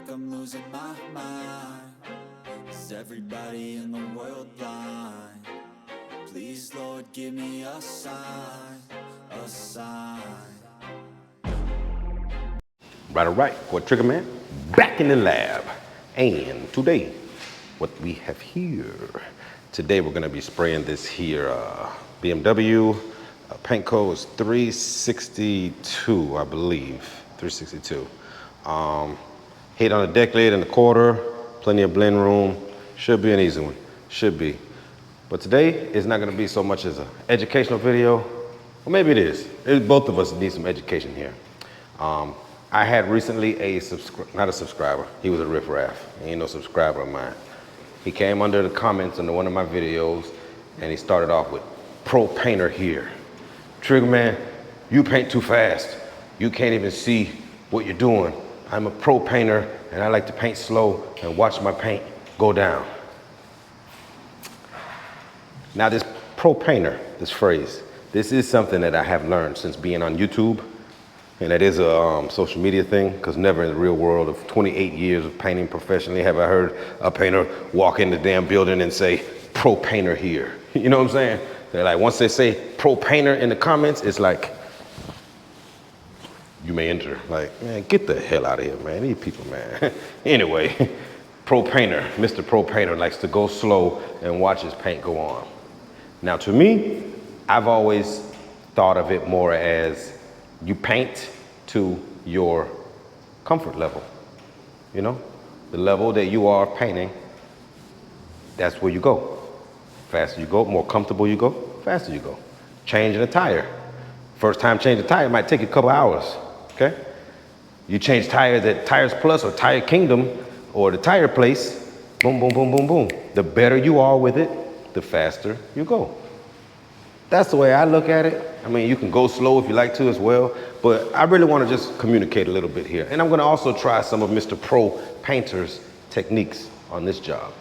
like I'm losing my mind. Is everybody in the world blind? Please, Lord, give me a sign, a sign. All right, for TriggerMan, back in the lab. And today, what we have here, today we're gonna be spraying this here BMW, paint code is 362, I believe, 362. Hit on the deck lid in the quarter, plenty of blend room, should be an easy one, should be. But today, it's not gonna be so much as an educational video, or maybe it is. Both of us need some education here. I had recently not a subscriber, he was a riffraff, he ain't no subscriber of mine. He came under the comments under one of my videos and he started off with, pro painter here. TriggerMan, you paint too fast. You can't even see what you're doing. I'm a pro painter and I like to paint slow and watch my paint go down. Now this pro painter, this phrase, this is something that I have learned since being on YouTube. And that is a social media thing, because never in the real world of 28 years of painting professionally have I heard a painter walk in the damn building and say, pro painter here. You know what I'm saying? They're like, once they say pro painter in the comments, it's like, you may enter. Like, man, get the hell out of here, man. These people, man. Anyway, pro painter, Mr. Pro Painter likes to go slow and watch his paint go on. Now to me, I've always thought of it more as you paint to your comfort level, you know? The level that you are painting, that's where you go. Faster you go, more comfortable you go, faster you go. Changing a tire. First time changing a tire might take you a couple hours, okay? You change tires at Tires Plus or Tire Kingdom or the tire place, boom, boom, boom, boom, boom. The better you are with it, the faster you go. That's the way I look at it. I mean, you can go slow if you like to as well, but I really want to just communicate a little bit here. And I'm going to also try some of Mr. Pro Painter's techniques on this job.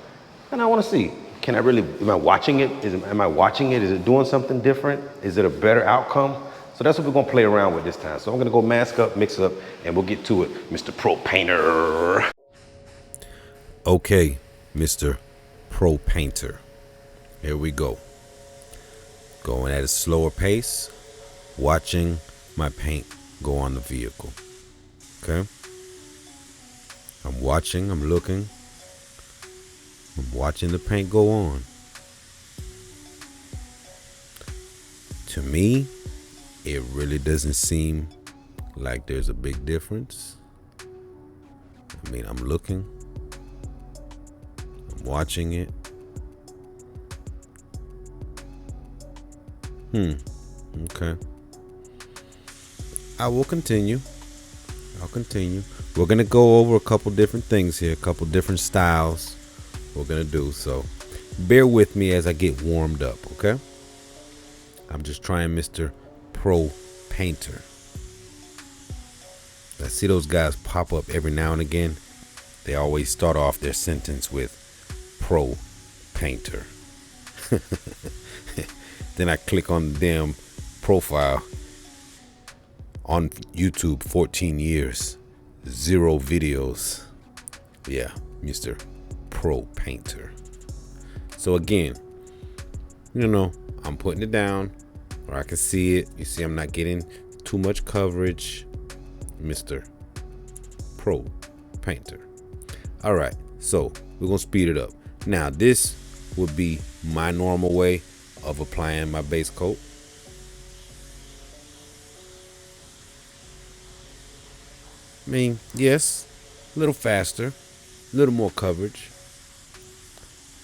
And I want to see, can I really, am I watching it? Am I watching it? Is it doing something different? Is it a better outcome? So that's what we're going to play around with this time. So I'm going to go mask up, mix up, and we'll get to it, Mr. Pro Painter. Okay, Mr. Pro Painter. Here we go. Going at a slower pace, watching my paint go on the vehicle. Okay? I'm watching, I'm looking. I'm watching the paint go on. To me, it really doesn't seem like there's a big difference. I mean, I'm looking. I'm watching it. Okay. I will continue. I'll continue. We're going to go over a couple different things here, a couple different styles we're going to do. So bear with me as I get warmed up, okay? I'm just trying Mr. Pro Painter. I see those guys pop up every now and again. They always start off their sentence with Pro Painter. Then I click on the damn profile on YouTube, 14 years, 0 videos. Yeah, Mr. Pro Painter. So again, you know, I'm putting it down where I can see it. You see, I'm not getting too much coverage. Mr. Pro Painter. All right, so we're gonna speed it up. Now, this would be my normal way of applying my base coat. I mean, yes, a little faster, a little more coverage,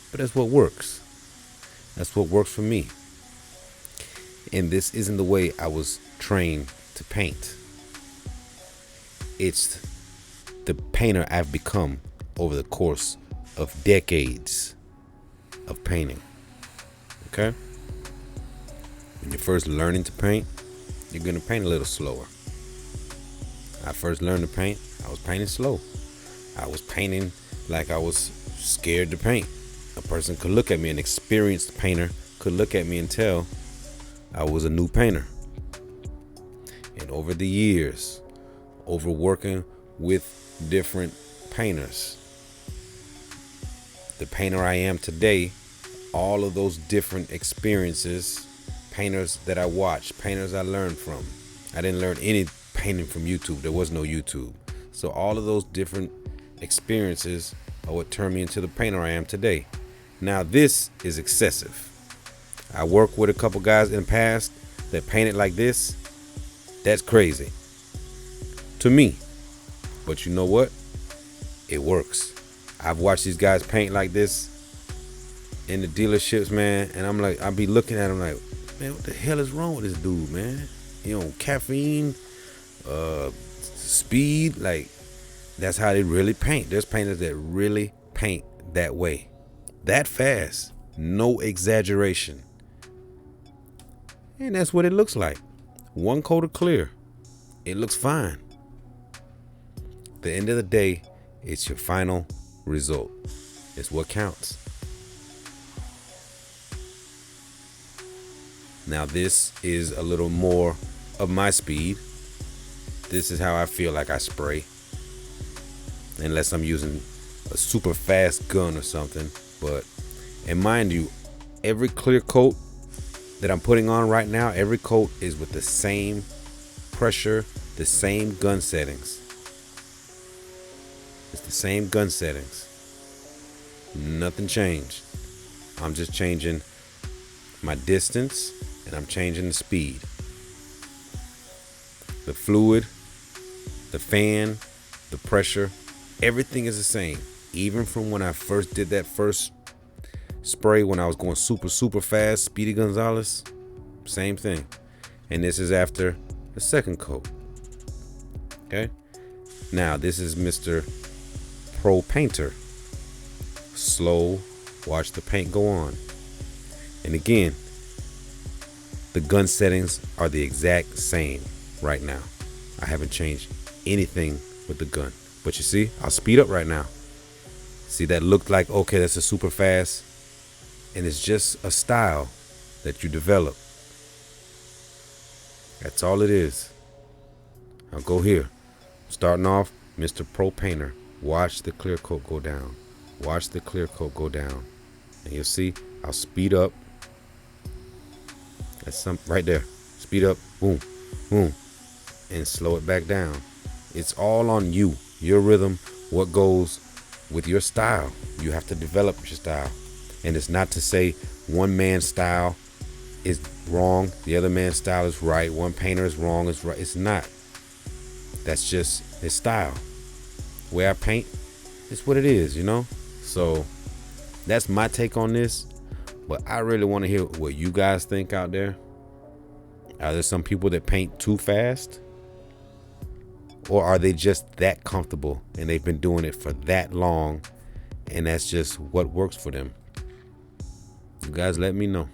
but that's what works. That's what works for me. And this isn't the way I was trained to paint. It's the painter I've become over the course of decades of painting. Okay? When you're first learning to paint, you're gonna paint a little slower. I first learned to paint, I was painting slow. I was painting like I was scared to paint. A person could look at me, an experienced painter could look at me and tell I was a new painter. And over the years, over working with different painters. The painter I am today, all of those different experiences, painters that I watched, painters I learned from. I didn't learn any painting from YouTube. There was no YouTube. So all of those different experiences are what turned me into the painter I am today. Now this is excessive. I worked with a couple guys in the past that painted like this. That's crazy to me. But you know what? It works. I've watched these guys paint like this in the dealerships, man, and I'm like, I'll be looking at them like, man, what the hell is wrong with this dude, man? You know, caffeine, speed, like, that's how they really paint. There's painters that really paint that way, that fast, no exaggeration. And that's what it looks like. One coat of clear. It looks fine. At the end of the day, it's your final result. It's what counts. Now this is a little more of my speed. This is how I feel like I spray. Unless I'm using a super fast gun or something. But, and mind you, every clear coat that I'm putting on right now, every coat is with the same pressure, the same gun settings. It's the same gun settings. Nothing changed. I'm just changing my distance and I'm changing the speed. The fluid, the fan, the pressure, everything is the same. Even from when I first did that first spray when I was going super fast, Speedy Gonzalez, same thing. And this is after the second coat. Okay. Now this is Mr. Pro Painter. Slow, watch the paint go on. And again, the gun settings are the exact same right now. I haven't changed anything with the gun. But you see, I'll speed up right now. See, that looked like, okay, that's a super fast. And it's just a style that you develop. That's all it is. I'll go here. Starting off, Mr. Pro Painter. Watch the clear coat go down. Watch the clear coat go down. And you'll see, I'll speed up. That's some right there. Speed up, boom, boom. And slow it back down. It's all on you, your rhythm, what goes with your style. You have to develop your style. And it's not to say one man's style is wrong, the other man's style is right, one painter is wrong, is right. It's not. That's just his style. The way I paint, it's what it is, you know? So that's my take on this. But I really want to hear what you guys think out there. Are there some people that paint too fast? Or are they just that comfortable and they've been doing it for that long and that's just what works for them? You guys let me know.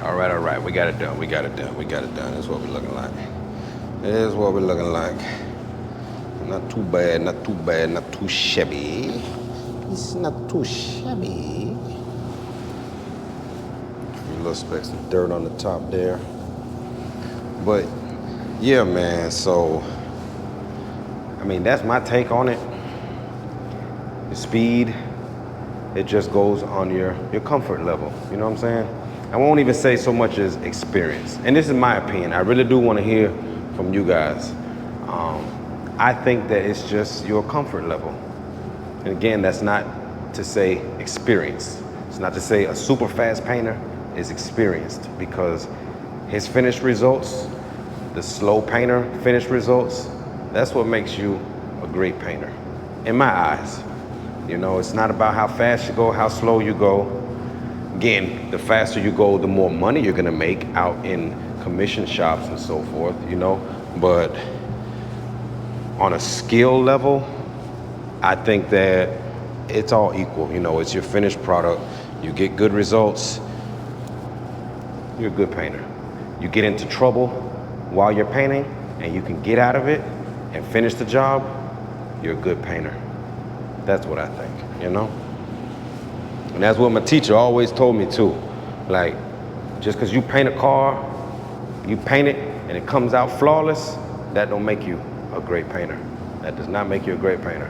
All right. We got it done. That's what we're looking like. That's what we're looking like. Not too bad, not too shabby. It's not too shabby. A little specks of dirt on the top there. But yeah, man, so I mean, that's my take on it. The speed, it just goes on your comfort level. You know what I'm saying? I won't even say so much as experience. And this is my opinion. I really do want to hear from you guys. I think that it's just your comfort level. And again, that's not to say experience. It's not to say a super fast painter is experienced, because his finished results, the slow painter finished results, that's what makes you a great painter, in my eyes. You know, it's not about how fast you go, how slow you go. Again, the faster you go, the more money you're gonna make out in commission shops and so forth, you know. But on a skill level, I think that it's all equal. You know, it's your finished product. You get good results, you're a good painter. You get into trouble while you're painting and you can get out of it and finish the job, you're a good painter. That's what I think, you know? And that's what my teacher always told me too. Like, just because you paint a car, you paint it and it comes out flawless, that don't make you a great painter. That does not make you a great painter.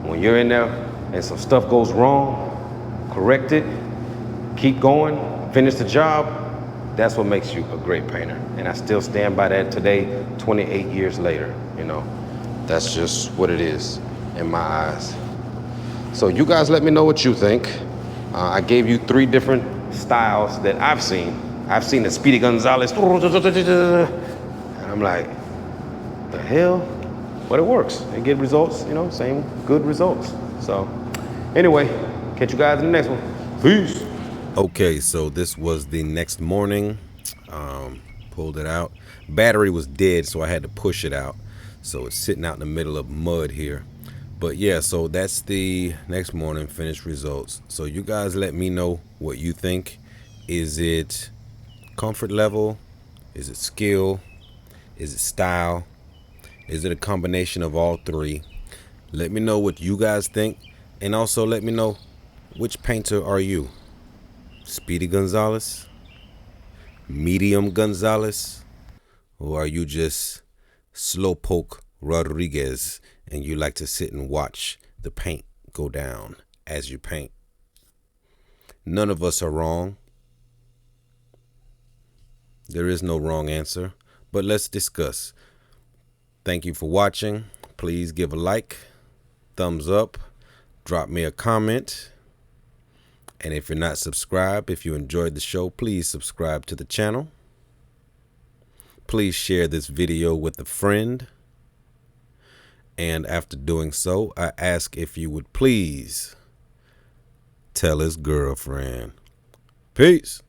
When you're in there and some stuff goes wrong, correct it, keep going, finish the job. That's what makes you a great painter. And I still stand by that today, 28 years later, you know. That's just what it is in my eyes. So you guys let me know what you think. I gave you 3 different styles that I've seen. I've seen the Speedy Gonzalez, and I'm like, the hell? But it works. They get results, you know, same good results. So anyway, catch you guys in the next one. Peace. Okay, so this was the next morning. Pulled it out. Battery was dead, so I had to push it out. So it's sitting out in the middle of mud here. But yeah, so that's the next morning finished results. So you guys let me know what you think. Is it comfort level? Is it skill? Is it style? Is it a combination of all 3? Let me know what you guys think. And also let me know, which painter are you? Speedy Gonzalez? Medium Gonzalez? Or are you just Slowpoke Rodriguez and you like to sit and watch the paint go down as you paint? None of us are wrong. There is no wrong answer, but let's discuss. Thank you for watching. Please give a like, thumbs up, drop me a comment. And if you're not subscribed, if you enjoyed the show, please subscribe to the channel. Please share this video with a friend. And after doing so, I ask if you would please tell his girlfriend. Peace.